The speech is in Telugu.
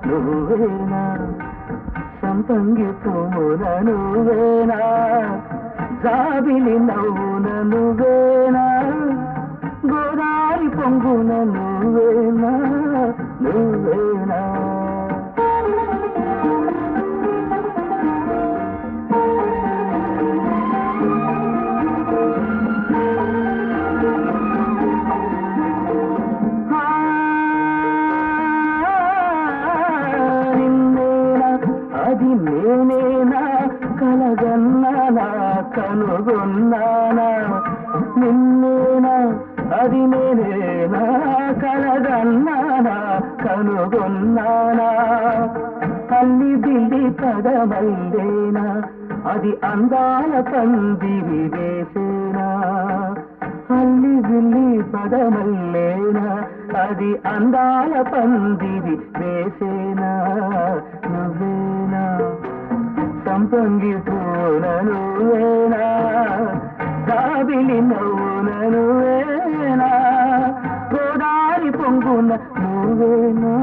నువ్వేనా సంపంగి పూల నువ్వేనా జాబిలి నవ్వున నువ్వేనా గోదారి పొంగున నువ్వేనా నువ్వేనా అది నేనేనా కలగన్నానా కనుగొన్నానా నిన్నేనా అది నేనేనా కలగన్నానా కనుగొన్నానా అల్లి బిల్లి పదమల్లేనా అది అందాల పందిరి వేసేనా అల్లి బిల్లి పదమల్లేనా అది అందాల పందిరి వేసేనా నువ్వేనా సంపంగి పూల నువ్వేనా జాబిలి నవ్వున నువ్వేనా గోదారి పొంగున నువ్వేనా